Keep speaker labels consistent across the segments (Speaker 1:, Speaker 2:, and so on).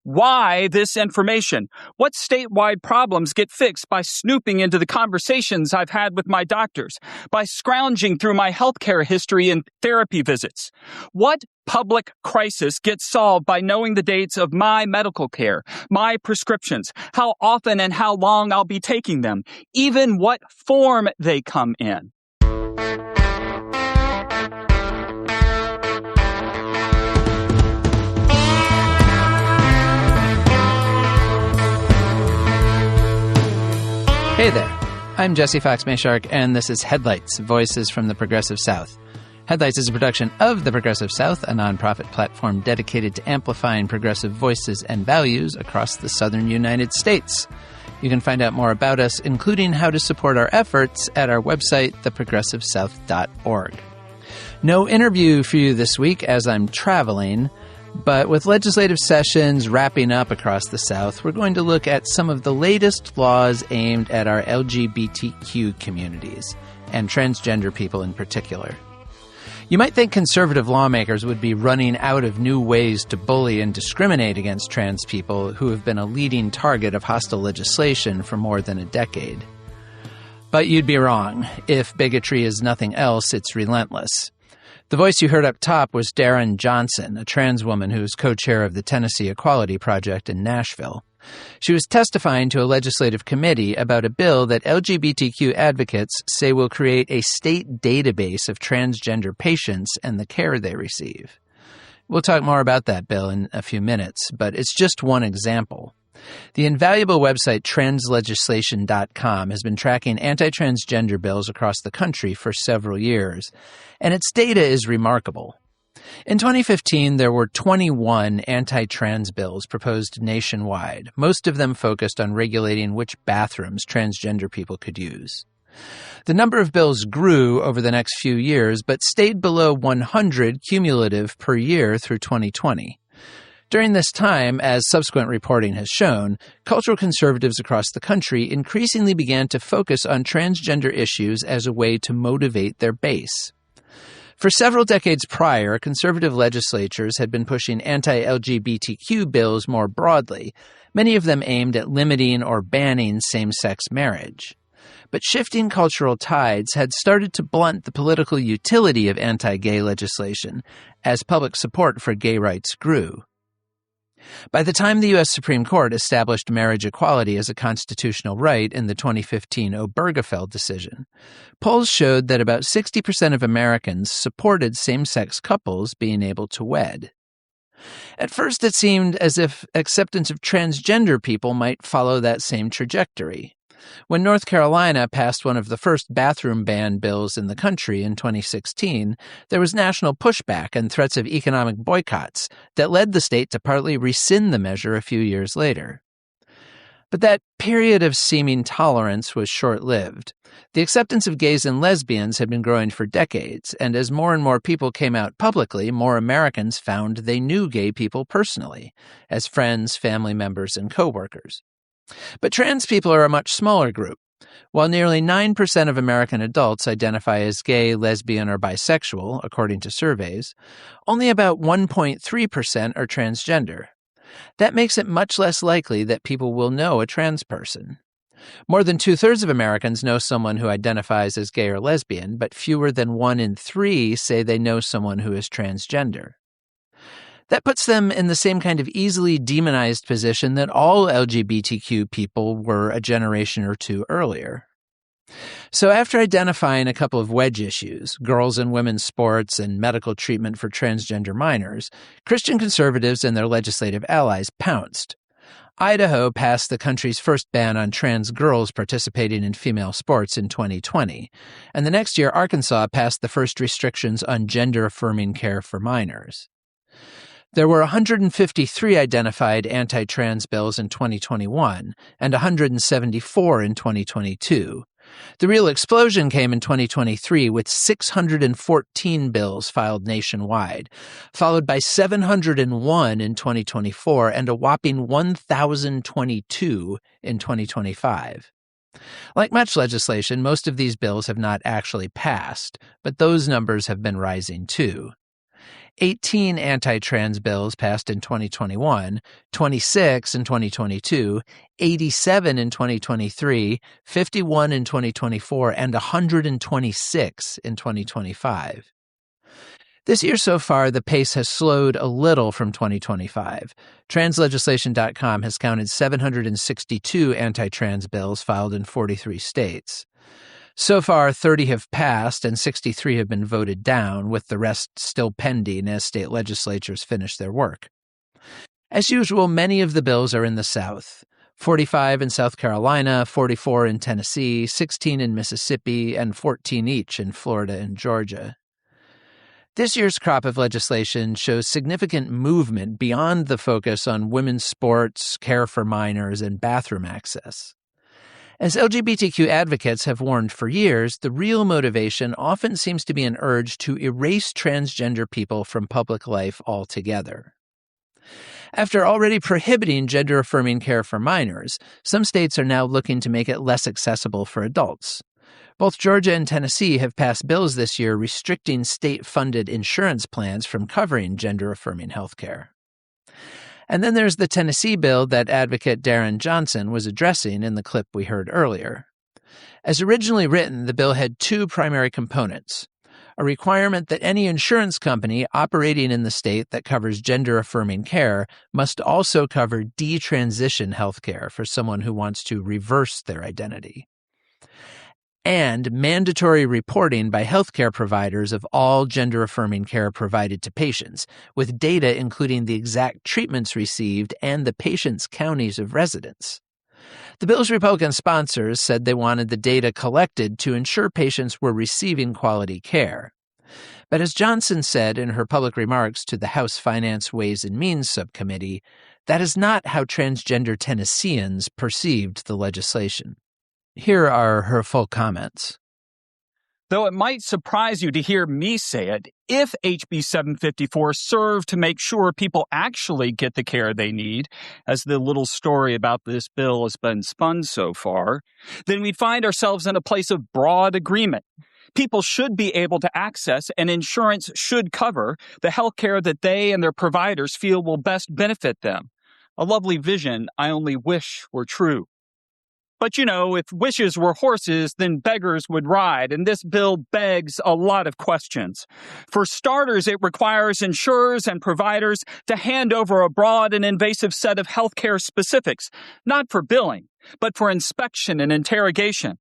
Speaker 1: Why this information? What statewide problems get fixed by snooping into the conversations I've had with my doctors, by scrounging through my healthcare history and therapy visits? What public crisis gets solved by knowing the dates of my medical care, my prescriptions, how often and how long I'll be taking them, even what form they come in?
Speaker 2: Hey there, I'm Jesse Fox Mayshark, and this is Headlights, Voices from the Progressive South. Headlights is a production of the Progressive South, a nonprofit platform dedicated to amplifying progressive voices and values across the southern United States. You can find out more about us, including how to support our efforts, at our website, theprogressivesouth.org. No interview for you this week as I'm traveling, but with legislative sessions wrapping up across the South, we're going to look at some of the latest laws aimed at our LGBTQ communities, and transgender people in particular. You might think conservative lawmakers would be running out of new ways to bully and discriminate against trans people who have been a leading target of hostile legislation for more than a decade. But you'd be wrong. If bigotry is nothing else, it's relentless. The voice you heard up top was Darren Johnson, a trans woman who is co-chair of the Tennessee Equality Project in Nashville. She was testifying to a legislative committee about a bill that LGBTQ advocates say will create a state database of transgender patients and the care they receive. We'll talk more about that bill in a few minutes, but it's just one example. The invaluable website translegislation.com has been tracking anti-transgender bills across the country for several years, and its data is remarkable. In 2015, there were 21 anti-trans bills proposed nationwide, most of them focused on regulating which bathrooms transgender people could use. The number of bills grew over the next few years, but stayed below 100 cumulative per year through 2020. During this time, as subsequent reporting has shown, cultural conservatives across the country increasingly began to focus on transgender issues as a way to motivate their base. For several decades prior, conservative legislatures had been pushing anti-LGBTQ bills more broadly, many of them aimed at limiting or banning same-sex marriage. But shifting cultural tides had started to blunt the political utility of anti-gay legislation as public support for gay rights grew. By the time the U.S. Supreme Court established marriage equality as a constitutional right in the 2015 Obergefell decision, polls showed that about 60% of Americans supported same-sex couples being able to wed. At first, it seemed as if acceptance of transgender people might follow that same trajectory. When North Carolina passed one of the first bathroom ban bills in the country in 2016, there was national pushback and threats of economic boycotts that led the state to partly rescind the measure a few years later. But that period of seeming tolerance was short-lived. The acceptance of gays and lesbians had been growing for decades, and as more and more people came out publicly, more Americans found they knew gay people personally, as friends, family members, and coworkers. But trans people are a much smaller group. While nearly 9% of American adults identify as gay, lesbian, or bisexual, according to surveys, only about 1.3% are transgender. That makes it much less likely that people will know a trans person. More than 2/3 of Americans know someone who identifies as gay or lesbian, but fewer than 1 in 3 say they know someone who is transgender. That puts them in the same kind of easily demonized position that all LGBTQ people were a generation or two earlier. So after identifying a couple of wedge issues, girls and women's sports and medical treatment for transgender minors, Christian conservatives and their legislative allies pounced. Idaho passed the country's first ban on trans girls participating in female sports in 2020, and the next year Arkansas passed the first restrictions on gender-affirming care for minors. There were 153 identified anti-trans bills in 2021 and 174 in 2022. The real explosion came in 2023 with 614 bills filed nationwide, followed by 701 in 2024 and a whopping 1,022 in 2025. Like much legislation, most of these bills have not actually passed, but those numbers have been rising too. 18 anti-trans bills passed in 2021, 26 in 2022, 87 in 2023, 51 in 2024, and 126 in 2025. This year so far, the pace has slowed a little from 2025. Translegislation.com has counted 762 anti-trans bills filed in 43 states. So far, 30 have passed and 63 have been voted down, with the rest still pending as state legislatures finish their work. As usual, many of the bills are in the South. 45 in South Carolina, 44 in Tennessee, 16 in Mississippi, and 14 each in Florida and Georgia. This year's crop of legislation shows significant movement beyond the focus on women's sports, care for minors, and bathroom access. As LGBTQ advocates have warned for years, the real motivation often seems to be an urge to erase transgender people from public life altogether. After already prohibiting gender-affirming care for minors, some states are now looking to make it less accessible for adults. Both Georgia and Tennessee have passed bills this year restricting state-funded insurance plans from covering gender-affirming health care. And then there's the Tennessee bill that advocate Darren Johnson was addressing in the clip we heard earlier. As originally written, the bill had two primary components: a requirement that any insurance company operating in the state that covers gender-affirming care must also cover detransition health care for someone who wants to reverse their identity, and mandatory reporting by healthcare providers of all gender-affirming care provided to patients, with data including the exact treatments received and the patient's counties of residence. The bill's Republican sponsors said they wanted the data collected to ensure patients were receiving quality care. But as Johnson said in her public remarks to the House Finance, Ways and Means Subcommittee, that is not how transgender Tennesseans perceived the legislation. Here are her full comments.
Speaker 1: Though it might surprise you to hear me say it, if HB 754 served to make sure people actually get the care they need, as the little story about this bill has been spun so far, then we'd find ourselves in a place of broad agreement. People should be able to access, and insurance should cover, the health care that they and their providers feel will best benefit them. A lovely vision I only wish were true. But if wishes were horses, then beggars would ride, and this bill begs a lot of questions. For starters, it requires insurers and providers to hand over a broad and invasive set of healthcare specifics, not for billing, but for inspection and interrogation.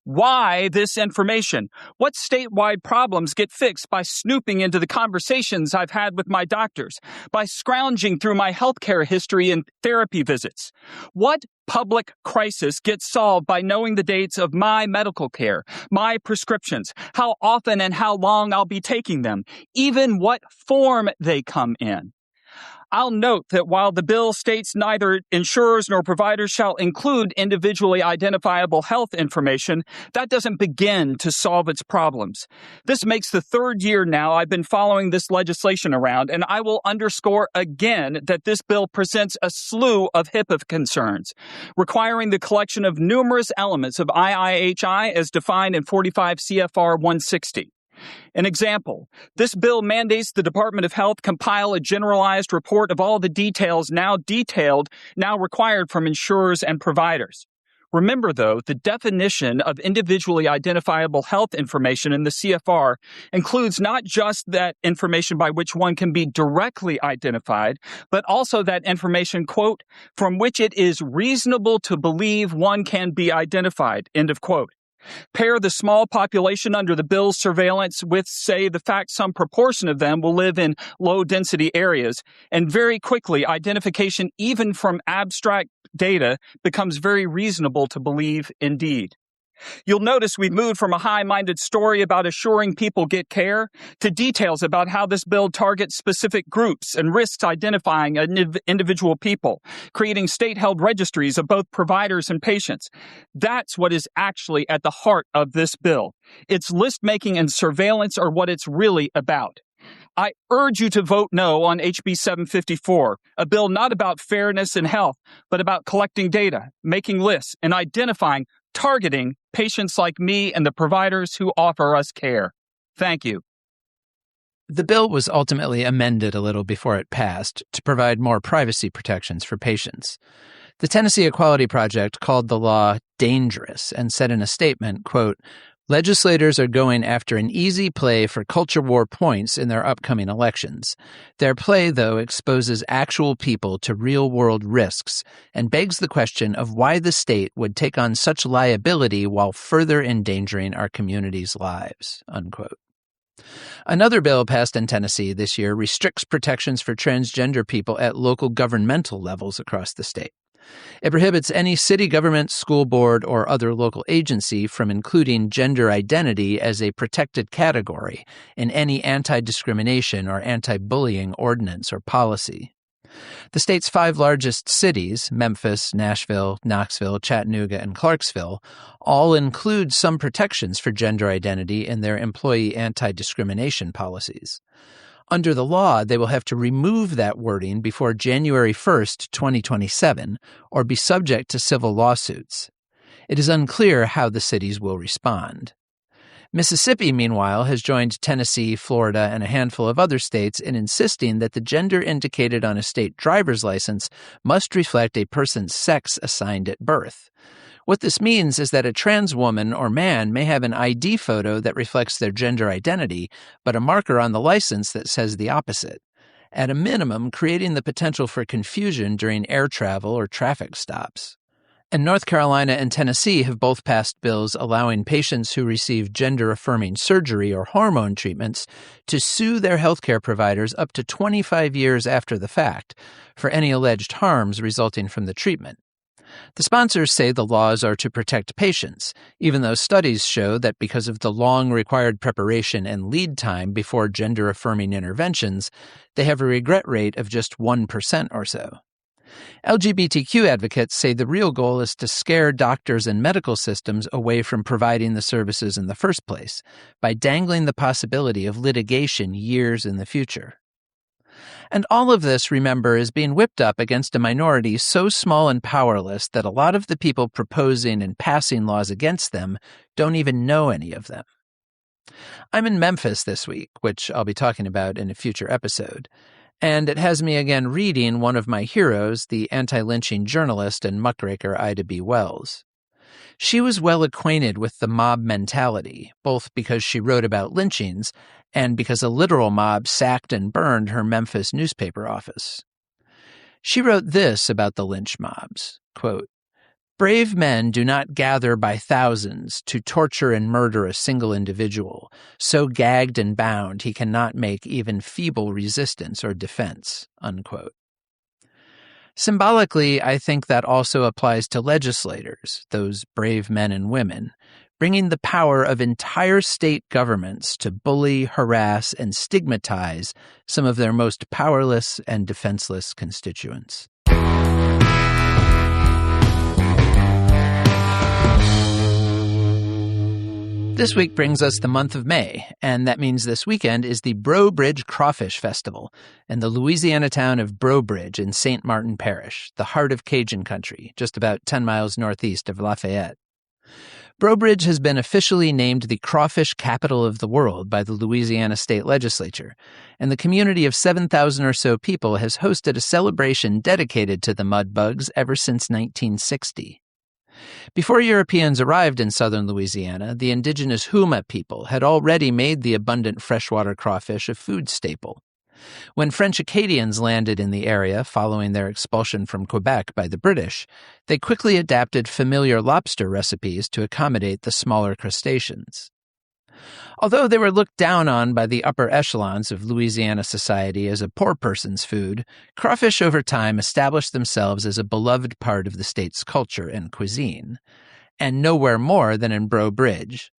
Speaker 1: Why this information? What statewide problems get fixed by snooping into the conversations I've had with my doctors, by scrounging through my healthcare history and therapy visits? What public crisis gets solved by knowing the dates of my medical care, my prescriptions, how often and how long I'll be taking them, even what form they come in? I'll note that while the bill states neither insurers nor providers shall include individually identifiable health information, that doesn't begin to solve its problems. This makes the third year now I've been following this legislation around, and I will underscore again that this bill presents a slew of HIPAA concerns, requiring the collection of numerous elements of IIHI as defined in 45 CFR 160. An example, this bill mandates the Department of Health compile a generalized report of all the details now required from insurers and providers. Remember, though, the definition of individually identifiable health information in the CFR includes not just that information by which one can be directly identified, but also that information, quote, from which it is reasonable to believe one can be identified, end of quote. Pair the small population under the bill's surveillance with, say, the fact some proportion of them will live in low-density areas, and very quickly identification, even from abstract data, becomes very reasonable to believe indeed. You'll notice we've moved from a high-minded story about assuring people get care to details about how this bill targets specific groups and risks identifying individual people, creating state-held registries of both providers and patients. That's what is actually at the heart of this bill. Its list-making and surveillance are what it's really about. I urge you to vote no on HB 754, a bill not about fairness and health, but about collecting data, making lists, and targeting patients like me and the providers who offer us care. Thank you.
Speaker 2: The bill was ultimately amended a little before it passed to provide more privacy protections for patients. The Tennessee Equality Project called the law dangerous and said in a statement, quote, "Legislators are going after an easy play for culture war points in their upcoming elections. Their play, though, exposes actual people to real-world risks and begs the question of why the state would take on such liability while further endangering our communities' lives," unquote. Another bill passed in Tennessee this year restricts protections for transgender people at local governmental levels across the state. It prohibits any city government, school board, or other local agency from including gender identity as a protected category in any anti-discrimination or anti-bullying ordinance or policy. The state's 5 largest cities, Memphis, Nashville, Knoxville, Chattanooga, and Clarksville, all include some protections for gender identity in their employee anti-discrimination policies. Under the law, they will have to remove that wording before January 1st, 2027, or be subject to civil lawsuits. It is unclear how the cities will respond. Mississippi, meanwhile, has joined Tennessee, Florida, and a handful of other states in insisting that the gender indicated on a state driver's license must reflect a person's sex assigned at birth. What this means is that a trans woman or man may have an ID photo that reflects their gender identity, but a marker on the license that says the opposite, at a minimum creating the potential for confusion during air travel or traffic stops. And North Carolina and Tennessee have both passed bills allowing patients who receive gender-affirming surgery or hormone treatments to sue their healthcare providers up to 25 years after the fact for any alleged harms resulting from the treatment. The sponsors say the laws are to protect patients, even though studies show that because of the long required preparation and lead time before gender-affirming interventions, they have a regret rate of just 1% or so. LGBTQ advocates say the real goal is to scare doctors and medical systems away from providing the services in the first place by dangling the possibility of litigation years in the future. And all of this, remember, is being whipped up against a minority so small and powerless that a lot of the people proposing and passing laws against them don't even know any of them. I'm in Memphis this week, which I'll be talking about in a future episode. And it has me again reading one of my heroes, the anti-lynching journalist and muckraker Ida B. Wells. She was well acquainted with the mob mentality, both because she wrote about lynchings and because a literal mob sacked and burned her Memphis newspaper office. She wrote this about the lynch mobs, quote, "Brave men do not gather by thousands to torture and murder a single individual, so gagged and bound he cannot make even feeble resistance or defense," unquote. Symbolically, I think that also applies to legislators, those brave men and women, bringing the power of entire state governments to bully, harass, and stigmatize some of their most powerless and defenseless constituents. This week brings us the month of May, and that means this weekend is the Breaux Bridge Crawfish Festival in the Louisiana town of Breaux Bridge in St. Martin Parish, the heart of Cajun country, just about 10 miles northeast of Lafayette. Breaux Bridge has been officially named the crawfish capital of the world by the Louisiana state legislature, and the community of 7,000 or so people has hosted a celebration dedicated to the mudbugs ever since 1960. Before Europeans arrived in southern Louisiana, the indigenous Houma people had already made the abundant freshwater crawfish a food staple. When French Acadians landed in the area following their expulsion from Quebec by the British, they quickly adapted familiar lobster recipes to accommodate the smaller crustaceans. Although they were looked down on by the upper echelons of Louisiana society as a poor person's food, crawfish over time established themselves as a beloved part of the state's culture and cuisine, and nowhere more than in Breaux Bridge.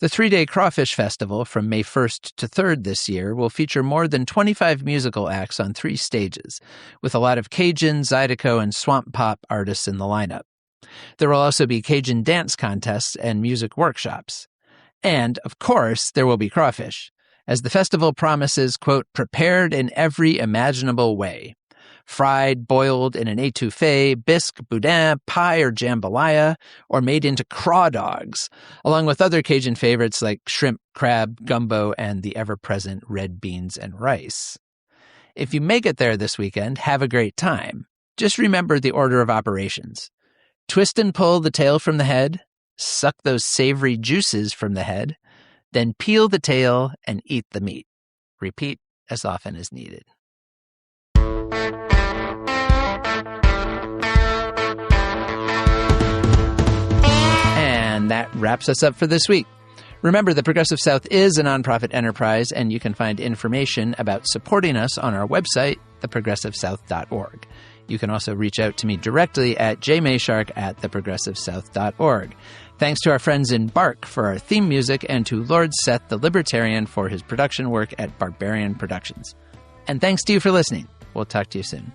Speaker 2: The 3-day Crawfish Festival from May 1st to 3rd this year will feature more than 25 musical acts on 3 stages, with a lot of Cajun, Zydeco, and swamp pop artists in the lineup. There will also be Cajun dance contests and music workshops. And, of course, there will be crawfish, as the festival promises, quote, prepared in every imaginable way. fried, boiled in an étouffée, bisque, boudin, pie, or jambalaya, or made into craw dogs, along with other Cajun favorites like shrimp, crab, gumbo, and the ever-present red beans and rice. If you make it there this weekend, have a great time. Just remember the order of operations. Twist and pull the tail from the head, suck those savory juices from the head, then peel the tail and eat the meat. Repeat as often as needed. And that wraps us up for this week. Remember, the Progressive South is a nonprofit enterprise, and you can find information about supporting us on our website, theprogressivesouth.org. You can also reach out to me directly at jmayshark@theprogressivesouth.org. Thanks to our friends in Bark for our theme music, and to Lord Seth the Libertarian for his production work at Barbarian Productions. And thanks to you for listening. We'll talk to you soon.